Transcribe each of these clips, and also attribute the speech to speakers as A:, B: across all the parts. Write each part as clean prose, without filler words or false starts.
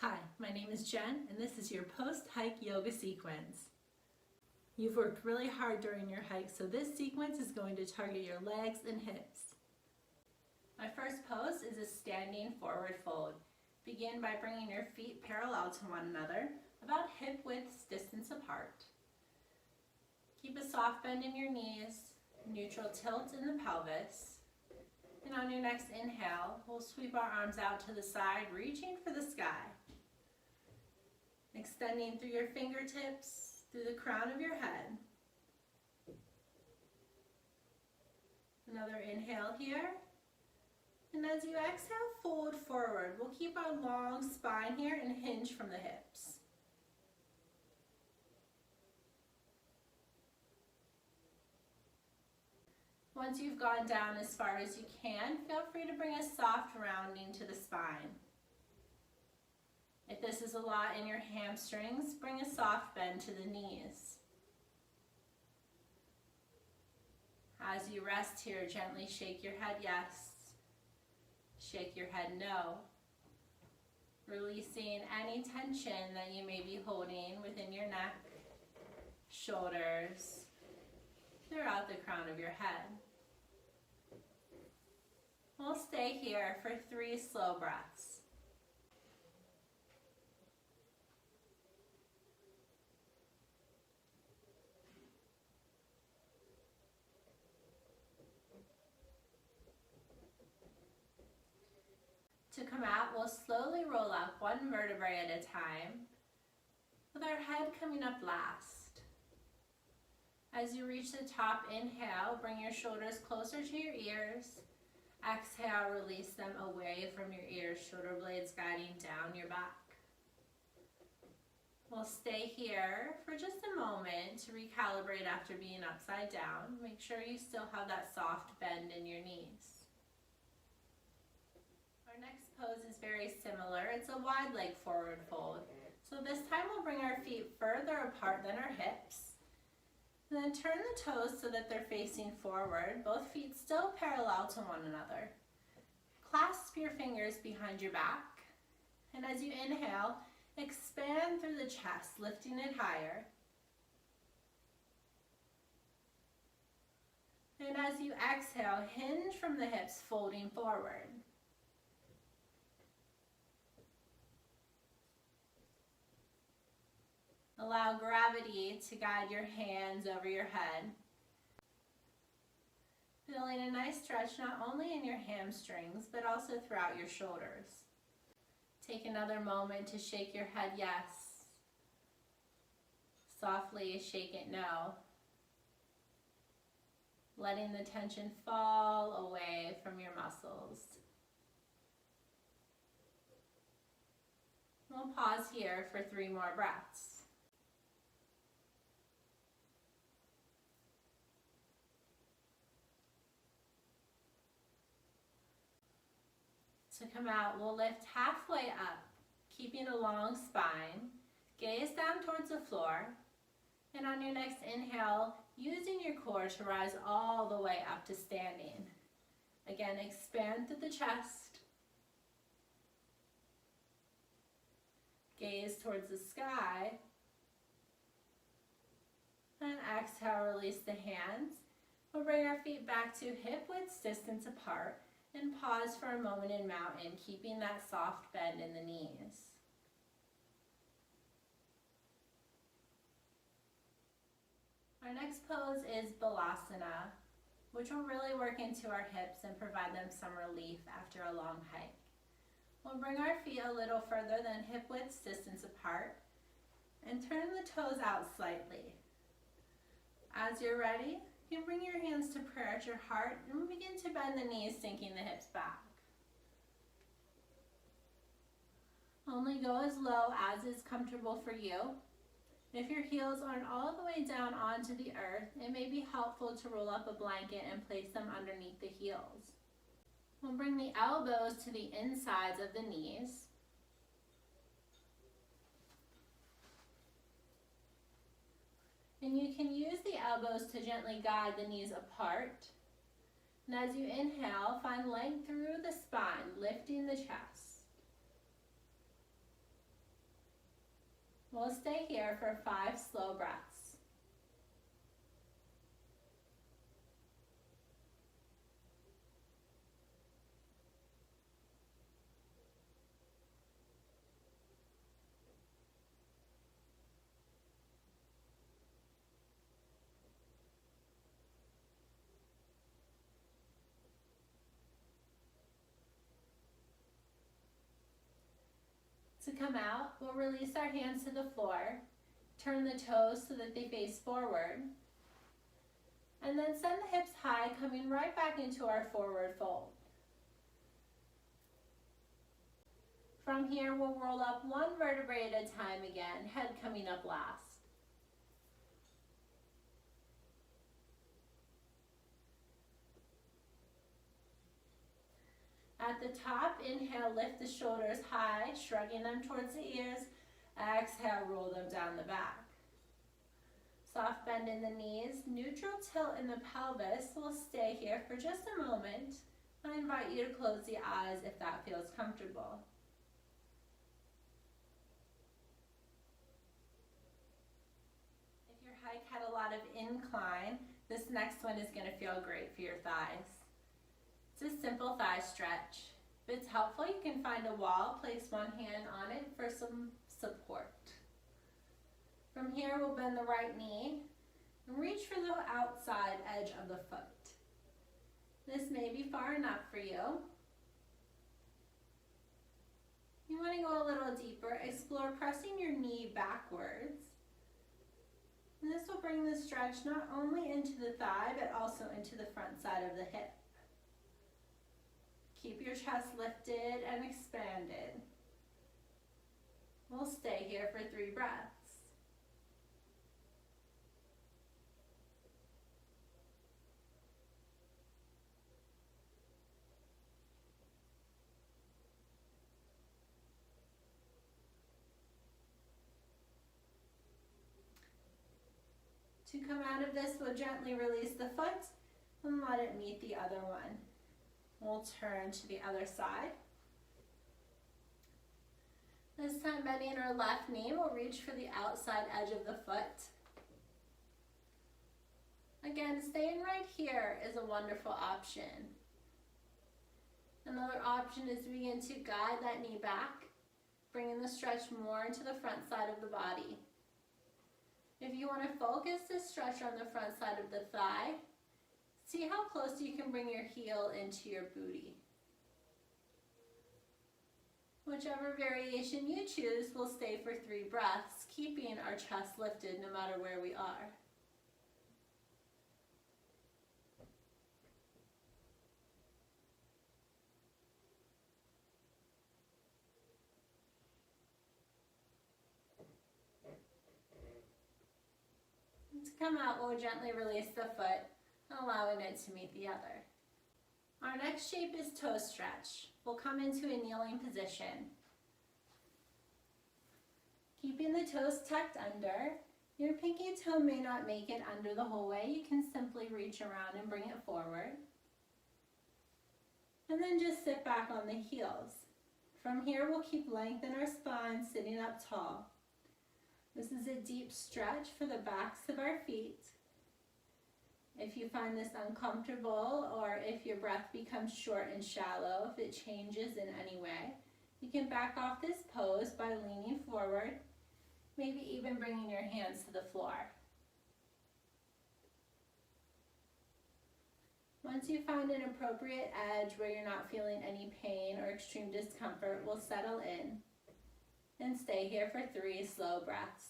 A: Hi, my name is Jen, and this is your post-hike yoga sequence. You've worked really hard during your hike, so this sequence is going to target your legs and hips. My first pose is a standing forward fold. Begin by bringing your feet parallel to one another, about hip width distance apart. Keep a soft bend in your knees, neutral tilt in the pelvis. And on your next inhale, we'll sweep our arms out to the side, reaching for the sky. Extending through your fingertips, through the crown of your head. Another inhale here. And as you exhale, fold forward. We'll keep our long spine here and hinge from the hips. Once you've gone down as far as you can, feel free to bring a soft rounding to the spine. If this is a lot in your hamstrings, bring a soft bend to the knees. As you rest here, gently shake your head yes, shake your head no, releasing any tension that you may be holding within your neck, shoulders, throughout the crown of your head. We'll stay here for 3 slow breaths. To come out, we'll slowly roll up one vertebrae at a time, with our head coming up last. As you reach the top, inhale, bring your shoulders closer to your ears. Exhale, release them away from your ears, shoulder blades guiding down your back. We'll stay here for just a moment to recalibrate after being upside down. Make sure you still have that soft bend in your knees. Our next pose is very similar. It's a wide leg forward fold. So this time we'll bring our feet further apart than our hips. And then turn the toes so that they're facing forward, both feet still parallel to one another. Clasp your fingers behind your back. And as you inhale, expand through the chest, lifting it higher. And as you exhale, hinge from the hips, folding forward. Allow gravity to guide your hands over your head. Feeling a nice stretch not only in your hamstrings, but also throughout your shoulders. Take another moment to shake your head yes. Softly shake it no. Letting the tension fall away from your muscles. We'll pause here for 3 more breaths. To come out, we'll lift halfway up, keeping a long spine. Gaze down towards the floor. And on your next inhale, using your core to rise all the way up to standing. Again, expand through the chest. Gaze towards the sky. And exhale, release the hands. We'll bring our feet back to hip width distance apart. And pause for a moment in mountain, keeping that soft bend in the knees. Our next pose is Balasana, which will really work into our hips and provide them some relief after a long hike. We'll bring our feet a little further than hip width distance apart and turn the toes out slightly. As you're ready, you can bring your hands to prayer at your heart and begin to bend the knees, sinking the hips back. Only go as low as is comfortable for you. If your heels aren't all the way down onto the earth, it may be helpful to roll up a blanket and place them underneath the heels. We'll bring the elbows to the insides of the knees. And you can use the elbows to gently guide the knees apart. And as you inhale, find length through the spine, lifting the chest. We'll stay here for 5 slow breaths. To come out, we'll release our hands to the floor, turn the toes so that they face forward, and then send the hips high, coming right back into our forward fold. From here, we'll roll up 1 vertebrae at a time again, head coming up last. At the top, inhale, lift the shoulders high, shrugging them towards the ears. Exhale, roll them down the back. Soft bend in the knees, neutral tilt in the pelvis. We'll stay here for just a moment. I invite you to close the eyes if that feels comfortable. If your hike had a lot of incline, this next one is going to feel great for your thighs. It's a simple thigh stretch. If it's helpful, you can find a wall, place one hand on it for some support. From here, we'll bend the right knee and reach for the outside edge of the foot. This may be far enough for you. You want to go a little deeper. Explore pressing your knee backwards. And this will bring the stretch not only into the thigh, but also into the front side of the hip. Keep your chest lifted and expanded. We'll stay here for 3 breaths. To come out of this, we'll gently release the foot and let it meet the other one. We'll turn to the other side. This time, bending our left knee, we'll reach for the outside edge of the foot. Again, staying right here is a wonderful option. Another option is to begin to guide that knee back, bringing the stretch more into the front side of the body. If you want to focus this stretch on the front side of the thigh, see how close you can bring your heel into your booty. Whichever variation you choose, we'll stay for 3 breaths, keeping our chest lifted no matter where we are. To come out, we'll gently release the foot, allowing it to meet the other. Our next shape is toe stretch. We'll come into a kneeling position. Keeping the toes tucked under, your pinky toe may not make it under the whole way. You can simply reach around and bring it forward. And then just sit back on the heels. From here, we'll keep length in our spine, sitting up tall. This is a deep stretch for the backs of our feet. If you find this uncomfortable, or if your breath becomes short and shallow, if it changes in any way, you can back off this pose by leaning forward, maybe even bringing your hands to the floor. Once you find an appropriate edge where you're not feeling any pain or extreme discomfort, we'll settle in and stay here for 3 slow breaths.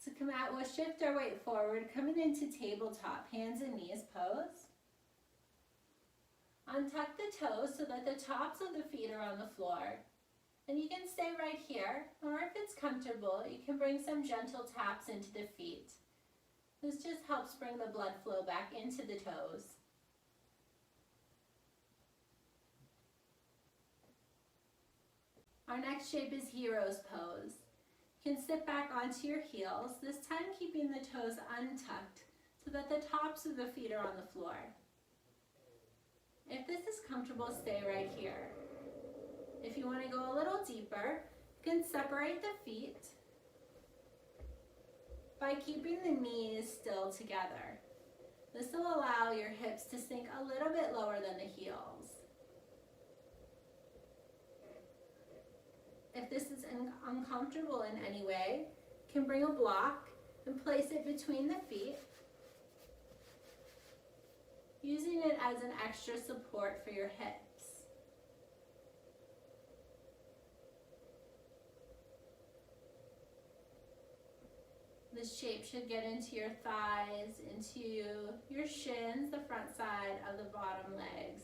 A: To come out, we'll shift our weight forward, coming into tabletop, hands and knees pose. Untuck the toes so that the tops of the feet are on the floor. And you can stay right here, or if it's comfortable, you can bring some gentle taps into the feet. This just helps bring the blood flow back into the toes. Our next shape is hero's pose. You can sit back onto your heels, this time keeping the toes untucked so that the tops of the feet are on the floor. If this is comfortable, stay right here. If you want to go a little deeper, you can separate the feet by keeping the knees still together. This will allow your hips to sink a little bit lower than the heels. If this is uncomfortable in any way, you can bring a block and place it between the feet, using it as an extra support for your hips. This shape should get into your thighs, into your shins, the front side of the bottom legs,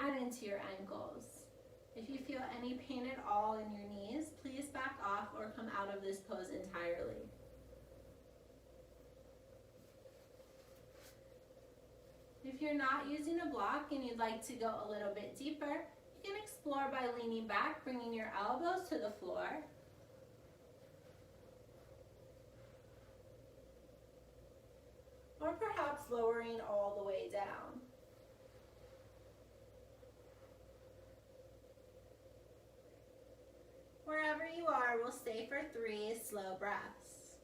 A: and into your ankles. If you feel any pain at all in your knees, please back off or come out of this pose entirely. If you're not using a block and you'd like to go a little bit deeper, you can explore by leaning back, bringing your elbows to the floor. Or perhaps lowering all the way down. Wherever you are, we'll stay for 3 slow breaths.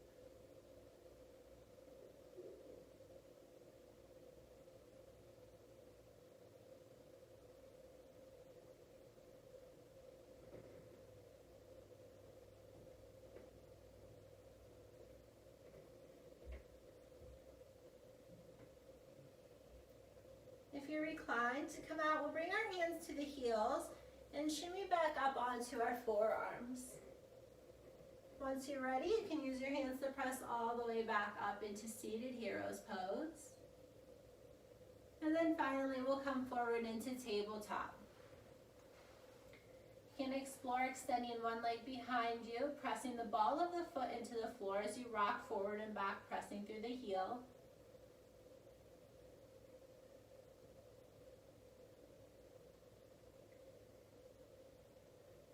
A: If you're reclined, to come out, we'll bring our hands to the heels and shimmy back up onto our forearms. Once you're ready, you can use your hands to press all the way back up into seated hero's pose. And then finally, we'll come forward into tabletop. You can explore extending one leg behind you, pressing the ball of the foot into the floor as you rock forward and back, pressing through the heel.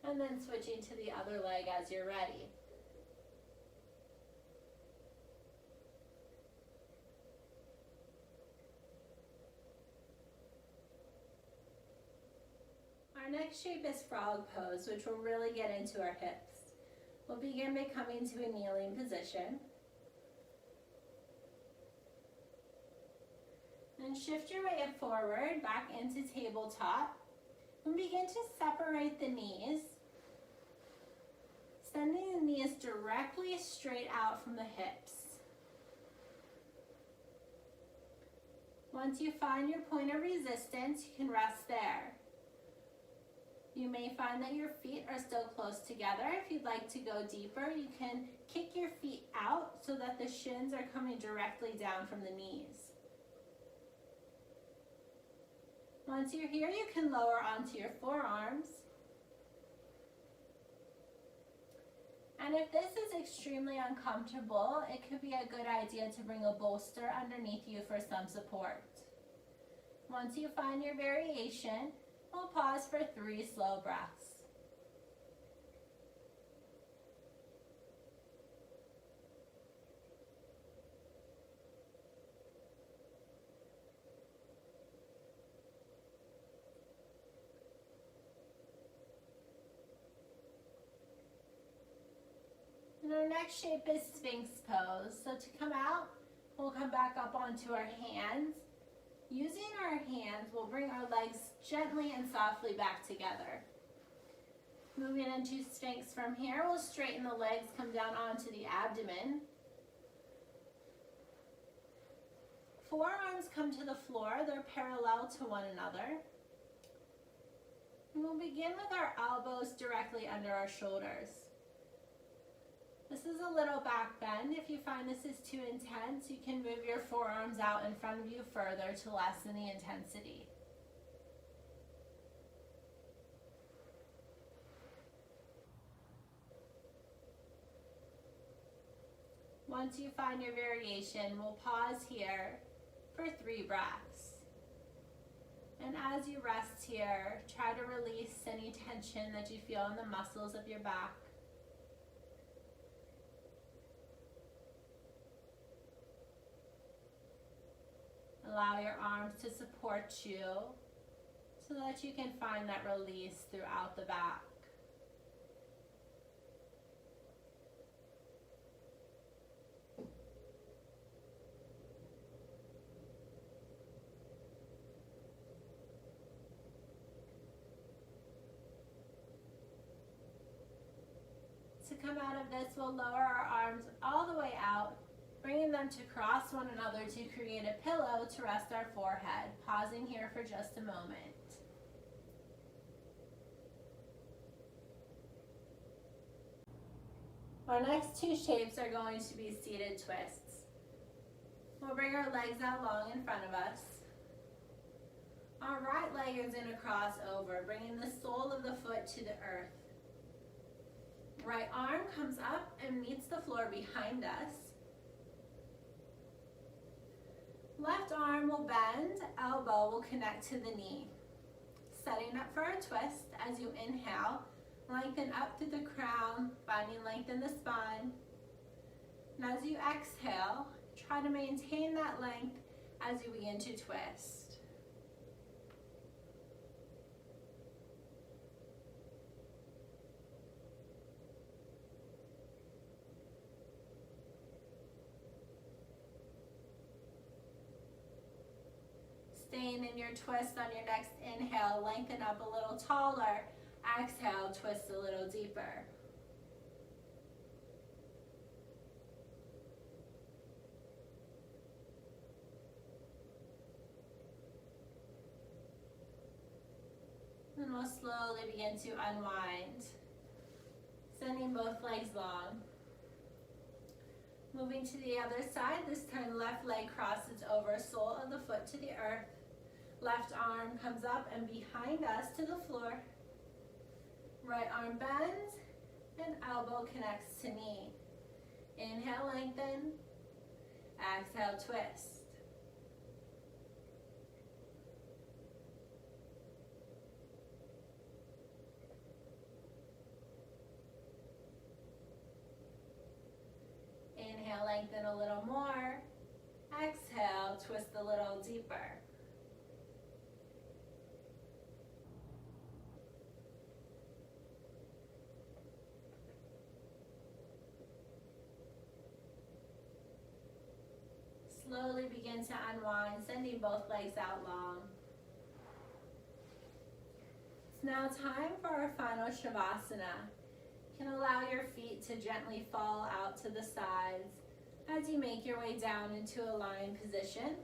A: And then switching to the other leg as you're ready. Our next shape is frog pose, which will really get into our hips. We'll begin by coming to a kneeling position. And shift your way forward, back into tabletop. And begin to separate the knees, sending the knees directly straight out from the hips. Once you find your point of resistance, you can rest there. You may find that your feet are still close together. If you'd like to go deeper, you can kick your feet out so that the shins are coming directly down from the knees. Once you're here, you can lower onto your forearms. And if this is extremely uncomfortable, it could be a good idea to bring a bolster underneath you for some support. Once you find your variation, we'll pause for 3 slow breaths. And our next shape is Sphinx pose. So to come out, we'll come back up onto our hands. Using our hands, we'll bring our legs gently and softly back together. Moving into Sphinx from here, we'll straighten the legs, come down onto the abdomen. Forearms come to the floor, they're parallel to one another. And we'll begin with our elbows directly under our shoulders. This is a little back bend. If you find this is too intense, you can move your forearms out in front of you further to lessen the intensity. Once you find your variation, we'll pause here for 3 breaths. And as you rest here, try to release any tension that you feel in the muscles of your back. Allow your arms to support you so that you can find that release throughout the back. To come out of this, we'll lower our arms all the way out, bringing them to cross one another to create a pillow to rest our forehead. Pausing here for just a moment. Our next two shapes are going to be seated twists. We'll bring our legs out long in front of us. Our right leg is going to cross over, bringing the sole of the foot to the earth. Right arm comes up and meets the floor behind us. Left arm will bend, elbow will connect to the knee. Setting up for a twist as you inhale, lengthen up through the crown, finding length in the spine. And as you exhale, try to maintain that length as you begin to twist. Staying in your twist on your next inhale, lengthen up a little taller. Exhale, twist a little deeper. And we'll slowly begin to unwind, sending both legs long. Moving to the other side, this time left leg crosses over, sole of the foot to the earth. Left arm comes up and behind us to the floor. Right arm bends and elbow connects to knee. Inhale, lengthen. Exhale, twist. Inhale, lengthen a little more. Exhale, twist a little deeper. Slowly begin to unwind, sending both legs out long. It's now time for our final Shavasana. You can allow your feet to gently fall out to the sides as you make your way down into a lying position.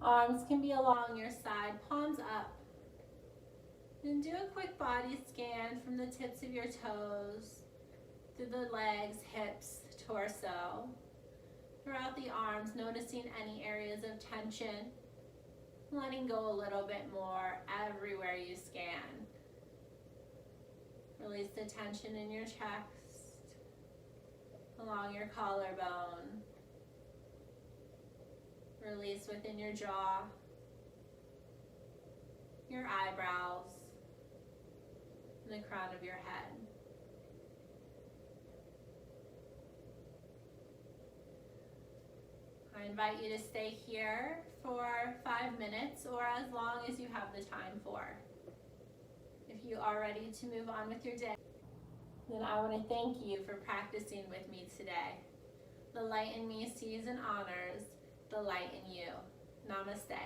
A: Arms can be along your side, palms up. Then do a quick body scan from the tips of your toes, through the legs, hips, torso, throughout the arms, noticing any areas of tension, letting go a little bit more everywhere you scan. Release the tension in your chest, along your collarbone. Release within your jaw, your eyebrows, and the crown of your head. I invite you to stay here for 5 minutes or as long as you have the time for. If you are ready to move on with your day, then I want to thank you for practicing with me today. The light in me sees and honors the light in you. Namaste.